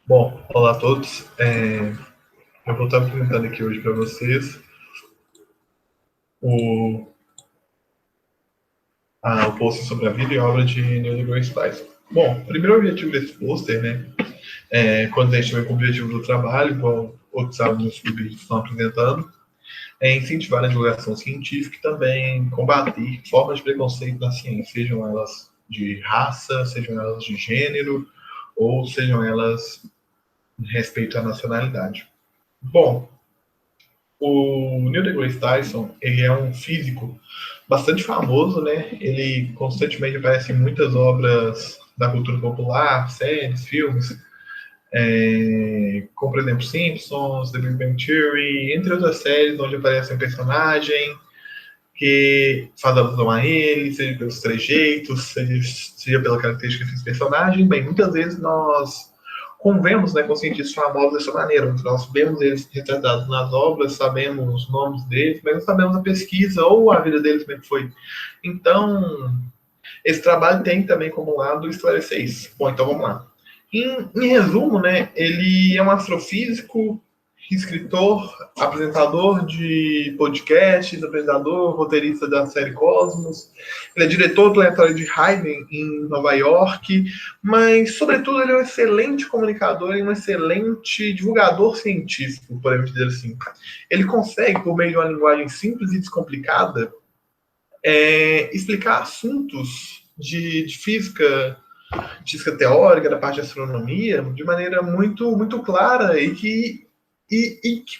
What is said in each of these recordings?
Bom, olá a todos. Eu vou estar apresentando aqui hoje para vocês o, o post sobre a vida e obra de Neil deGrasse Tyson. Bom, o primeiro objetivo desse pôster, né, quando a gente vê com o objetivo do trabalho, igual outros alunos do vídeo estão apresentando, é incentivar a divulgação científica e também combater formas de preconceito na ciência, sejam elas de raça, sejam elas de gênero, ou sejam elas respeito à nacionalidade. Bom, o Neil deGrasse Tyson, ele é um físico bastante famoso, né? Ele constantemente aparece em muitas obras da cultura popular, séries, filmes, como por exemplo Simpsons, The Big Bang Theory, entre outras séries onde aparece um personagem que faz alusão a ele, seja pelos trejeitos, seja pela característica desse personagem. Bem, muitas vezes nós convemos, né, com cientistas famosos dessa maneira. Nós vemos eles retratados nas obras, sabemos os nomes deles, mas não sabemos a pesquisa ou a vida deles como é que foi. Então, esse trabalho tem também como lado esclarecer isso. Bom, então vamos lá. Em resumo, né, ele é um astrofísico, escritor, apresentador de podcasts, apresentador, roteirista da série Cosmos. Ele é diretor do planetário de Hayden, em Nova York, mas, sobretudo, ele é um excelente comunicador e um excelente divulgador científico, podemos dizer assim. Ele consegue, por meio de uma linguagem simples e descomplicada, explicar assuntos de física teórica, da parte de astronomia, de maneira muito, muito clara e que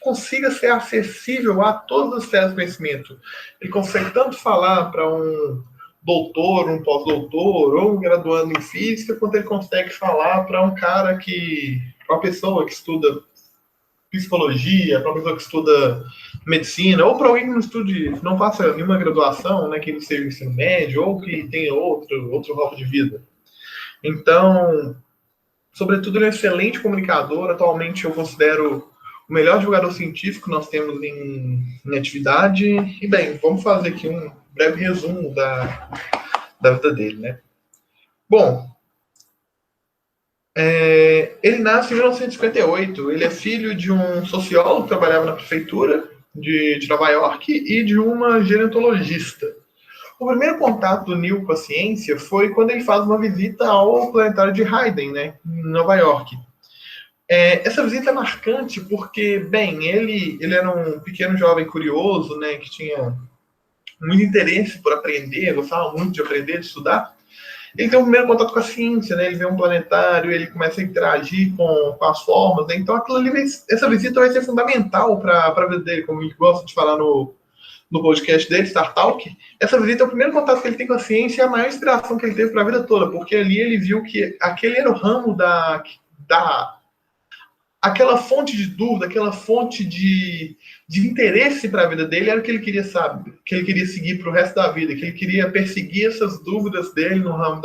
consiga ser acessível a todas as esferas do conhecimento. Ele consegue tanto falar para um doutor, um pós-doutor ou um graduando em física, quanto ele consegue falar para um cara para uma pessoa que estuda psicologia, para uma pessoa que estuda medicina, ou para alguém que não estude, não faça nenhuma graduação, né, que não seja ensino médio, ou que tenha outro ramo de vida. Então, sobretudo, ele é um excelente comunicador. Atualmente, eu considero o melhor divulgador científico que nós temos em atividade. E, bem, vamos fazer aqui um breve resumo da vida dele, né? Bom, ele nasce em 1958. Ele é filho de um sociólogo que trabalhava na prefeitura de Nova York e de uma gerontologista. O primeiro contato do Neil com a ciência foi quando ele faz uma visita ao planetário de Hayden, né, em Nova York. Essa visita é marcante porque, bem, ele era um pequeno jovem curioso, né, que tinha muito interesse por aprender, gostava muito de aprender, de estudar. Ele tem um primeiro contato com a ciência, né, ele vê um planetário, ele começa a interagir com as formas, né, então essa visita vai ser fundamental para a vida dele, como a gente gosta de falar no podcast dele, Star Talk. Essa visita é o primeiro contato que ele tem com a ciência e a maior inspiração que ele teve para a vida toda, porque ali ele viu que aquele era o ramo aquela fonte de dúvida, aquela fonte de interesse para a vida dele era o que ele queria saber, que ele queria seguir para o resto da vida, que ele queria perseguir essas dúvidas dele no ramo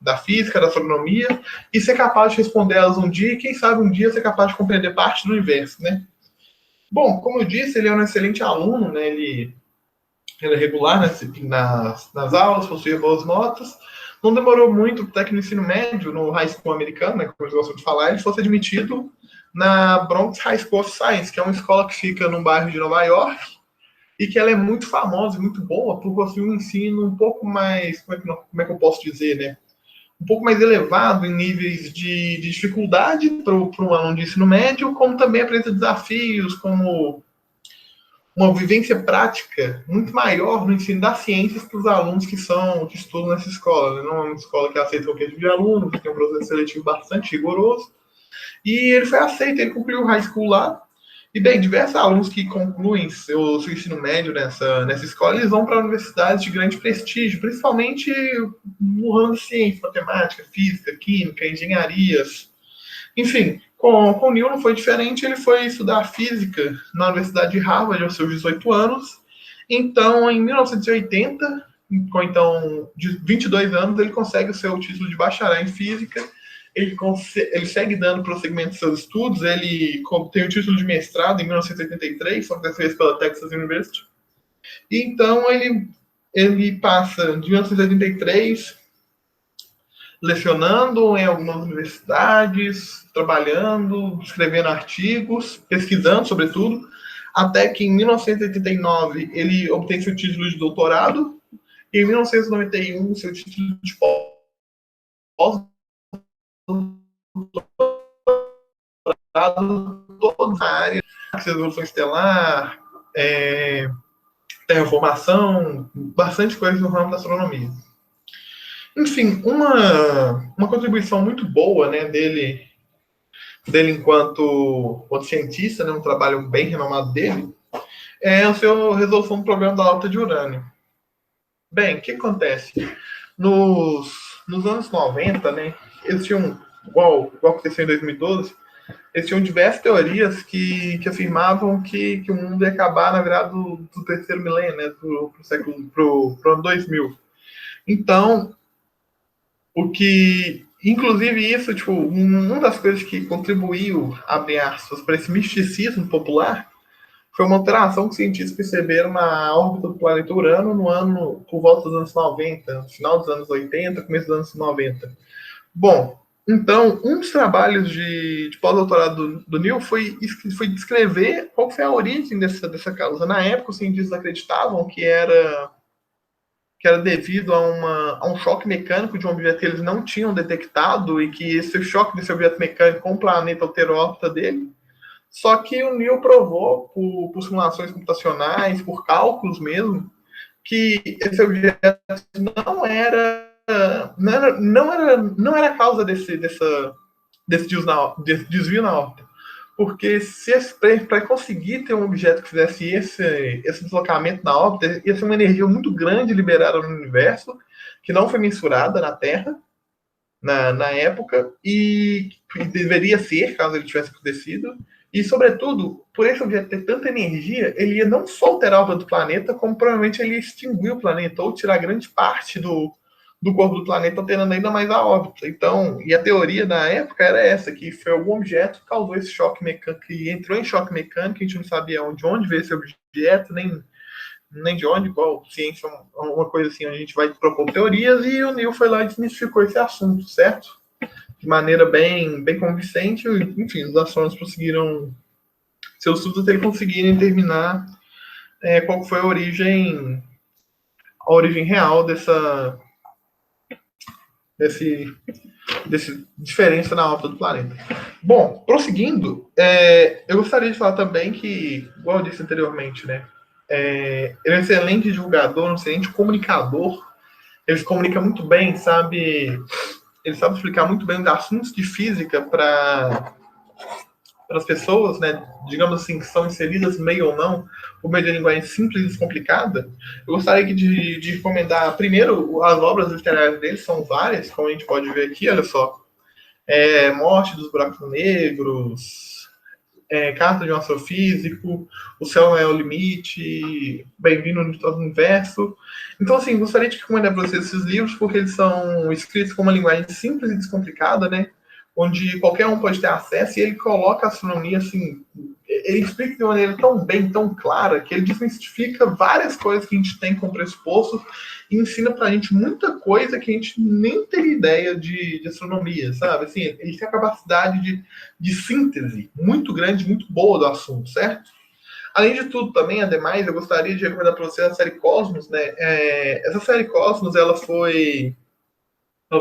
da física, da astronomia, e ser capaz de responder elas um dia, e quem sabe um dia ser capaz de compreender parte do universo, né? Bom, como eu disse, ele é um excelente aluno, né? Ele é regular nas aulas, possuía boas notas. Não demorou muito até que no ensino médio, no high school americano, né, como eles gostam de falar, ele fosse admitido na Bronx High School of Science, que é uma escola que fica num bairro de Nova York e que ela é muito famosa e muito boa por possuir um ensino um pouco mais, como é que eu posso dizer, né? Um pouco mais elevado em níveis de dificuldade para um aluno de ensino médio, como também apresenta desafios, como uma vivência prática muito maior no ensino das ciências para os alunos que estudam nessa escola, né? Não é uma escola que aceita qualquer tipo de aluno, que tem um processo seletivo bastante rigoroso. E ele foi aceito, ele concluiu o high school lá. E, bem, diversos alunos que concluem seu ensino médio nessa escola, eles vão para universidades de grande prestígio, principalmente no ramo de ciência, matemática, física, química, engenharias. Enfim, com o Neil não foi diferente, ele foi estudar física na Universidade de Harvard aos seus 18 anos. Então, em 1980, de 22 anos, ele consegue o seu título de bacharel em física. Ele segue dando prosseguimento aos seus estudos. Ele tem o título de mestrado em 1983, só que dessa vez pela Texas University. E então ele passa de 1983 lecionando em algumas universidades, trabalhando, escrevendo artigos, pesquisando, sobretudo, até que em 1989 ele obtém seu título de doutorado, e em 1991 seu título de pós-doutorado, toda a área de evolução estelar, terraformação, bastante coisa no ramo da astronomia. Enfim, uma contribuição muito boa, né, dele enquanto cientista, né, um trabalho bem renomado dele, é a sua resolução do problema da alta de urânio. Bem, o que acontece? Nos anos 90, né, eles tinham, igual aconteceu em 2012, eles tinham diversas teorias que afirmavam que o mundo ia acabar na virada do terceiro milênio, né, pro ano 2000. Então, inclusive isso, tipo, uma das coisas que contribuiu, abre aspas, para esse misticismo popular foi uma alteração que os cientistas perceberam na órbita do planeta Urano por volta dos anos 90, final dos anos 80, começo dos anos 90. Bom, então, um dos trabalhos de pós-doutorado do Neil foi descrever qual foi a origem dessa causa. Na época, os cientistas acreditavam que era devido a um choque mecânico de um objeto que eles não tinham detectado, e que esse choque desse objeto mecânico com o planeta alterou a órbita dele. Só que o Neil provou, por simulações computacionais, por cálculos mesmo, que esse objeto não era a causa desse desvio na órbita. Porque para conseguir ter um objeto que fizesse esse deslocamento na órbita, ia ser uma energia muito grande liberada no universo, que não foi mensurada na Terra, na época, e deveria ser, caso ele tivesse acontecido. E, sobretudo, por esse objeto ter tanta energia, ele ia não só alterar a órbita do planeta, como provavelmente ele ia extinguir o planeta, ou tirar grande parte do corpo do planeta, alterando ainda mais a órbita. Então, e a teoria da época era essa, que foi algum objeto que causou esse choque mecânico, que entrou em choque mecânico, a gente não sabia de onde veio esse objeto, nem de onde, qual ciência, uma coisa assim, a gente vai propor teorias, e o Neil foi lá e desmistificou esse assunto, certo? De maneira bem convincente, enfim, os astrônomos conseguiram seus estudos até conseguirem determinar qual foi a origem real dessa diferença na órbita do planeta. Bom, prosseguindo, eu gostaria de falar também que, igual eu disse anteriormente, né, ele é um excelente divulgador, um excelente comunicador. Ele se comunica muito bem, ele sabe explicar muito bem os assuntos de física para as pessoas, né, digamos assim, que são inseridas meio ou não, por meio de linguagem simples e descomplicada. Eu gostaria de recomendar, primeiro, as obras literárias dele, são várias, como a gente pode ver aqui, olha só. Morte dos Buracos Negros, Carta de um Astrofísico, O Céu Não é o Limite, Bem-vindo no Universo. Então, assim, gostaria de recomendar para vocês esses livros, porque eles são escritos com uma linguagem simples e descomplicada, né? Onde qualquer um pode ter acesso, e ele coloca a astronomia, assim, ele explica de uma maneira tão bem, tão clara, que ele desmistifica várias coisas que a gente tem como pressuposto e ensina pra gente muita coisa que a gente nem teria ideia de astronomia, sabe? Assim, ele tem a capacidade de síntese muito grande, muito boa do assunto, certo? Além de tudo, também, ademais, eu gostaria de recomendar para você a série Cosmos, né? Essa série Cosmos, ela foi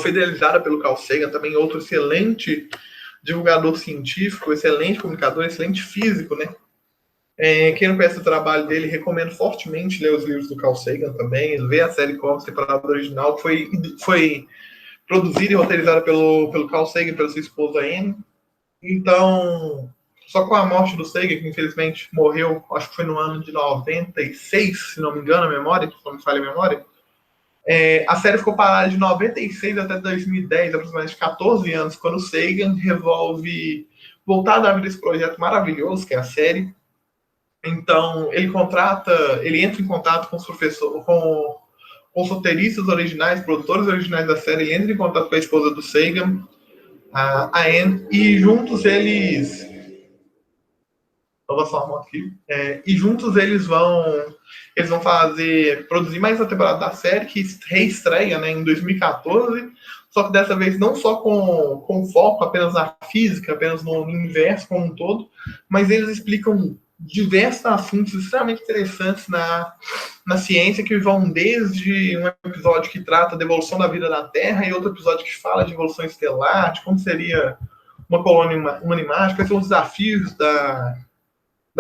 idealizada pelo Carl Sagan, também outro excelente divulgador científico, excelente comunicador, excelente físico, né? Quem não conhece o trabalho dele, recomendo fortemente ler os livros do Carl Sagan também, ver a série Cosmos, temporada original, que foi produzida e roteirizada pelo Carl Sagan e pela sua esposa Anne. Então, só com a morte do Sagan, que infelizmente morreu, acho que foi no ano de 96, se não me engano a memória, se não me falha a memória, a série ficou parada de 96 até 2010, aproximadamente 14 anos, quando o Sagan resolve voltar a dar vida a esse projeto maravilhoso, que é a série. Então, ele entra em contato com os professores, com os roteiristas originais, produtores originais da série, ele entra em contato com a esposa do Sagan, a Anne, e juntos eles produzir mais uma temporada da série, que reestreia, né, em 2014, só que dessa vez não só com foco apenas na física, apenas no universo como um todo, mas eles explicam diversos assuntos extremamente interessantes na ciência, que vão desde um episódio que trata da evolução da vida na Terra e outro episódio que fala de evolução estelar, de como seria uma colônia humanimática, quais são os desafios da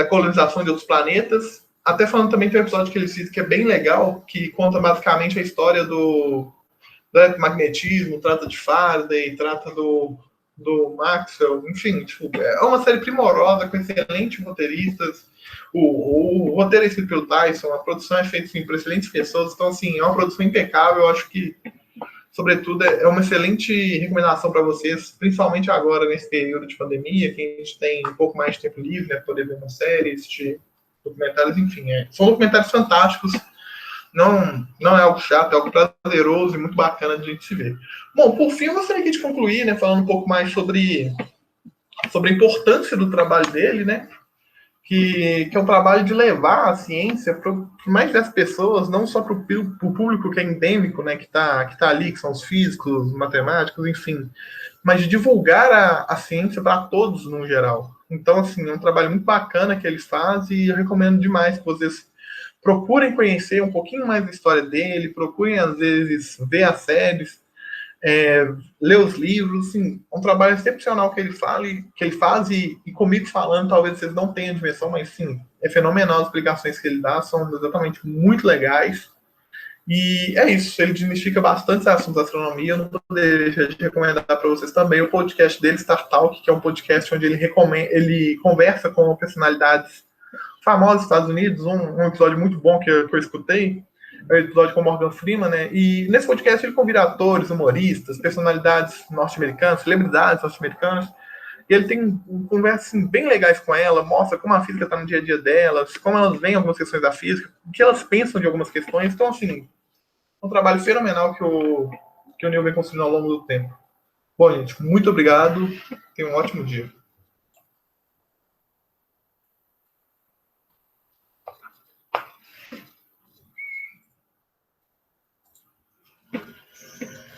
colonização de outros planetas. Até falando também, tem um episódio que eles fazem que é bem legal, que conta basicamente a história do eletromagnetismo, trata de Faraday, trata do Maxwell, enfim, tipo, é uma série primorosa, com excelentes roteiristas. O roteiro é escrito pelo Tyson, a produção é feita assim, por excelentes pessoas, então, assim, é uma produção impecável. Eu acho que, sobretudo, é uma excelente recomendação para vocês, principalmente agora, nesse período de pandemia, que a gente tem um pouco mais de tempo livre, né, para poder ver uma série, assistir documentários, enfim. São documentários fantásticos, não é algo chato, é algo prazeroso e muito bacana de a gente se ver. Bom, por fim, eu gostaria aqui de concluir, né, falando um pouco mais sobre a importância do trabalho dele, né, que é um trabalho de levar a ciência para mais das pessoas, não só para o público que é endêmico, né, que tá ali, que são os físicos, matemáticos, enfim, mas de divulgar a ciência para todos no geral. Então, assim, é um trabalho muito bacana que eles fazem e eu recomendo demais que vocês procurem conhecer um pouquinho mais da história dele, procurem, às vezes, ver as séries, ler os livros, assim, é um trabalho excepcional que ele faz e comigo falando, talvez vocês não tenham dimensão, mas sim, é fenomenal as explicações que ele dá, são exatamente muito legais. E é isso, ele desmistifica bastante assuntos da astronomia. Eu não poderia deixar de recomendar para vocês também o podcast dele, Star Talk, que é um podcast onde ele conversa com personalidades famosas dos Estados Unidos, um episódio muito bom que eu escutei, é o episódio com o Morgan Freeman, né? E nesse podcast ele convida atores, humoristas, personalidades norte-americanas, celebridades norte-americanas, e ele tem conversas assim, bem legais com ela, mostra como a física está no dia a dia delas, como elas veem algumas questões da física, o que elas pensam de algumas questões. Então, assim, é um trabalho fenomenal que o Neil vem construindo ao longo do tempo. Bom, gente, muito obrigado. Tenha um ótimo dia.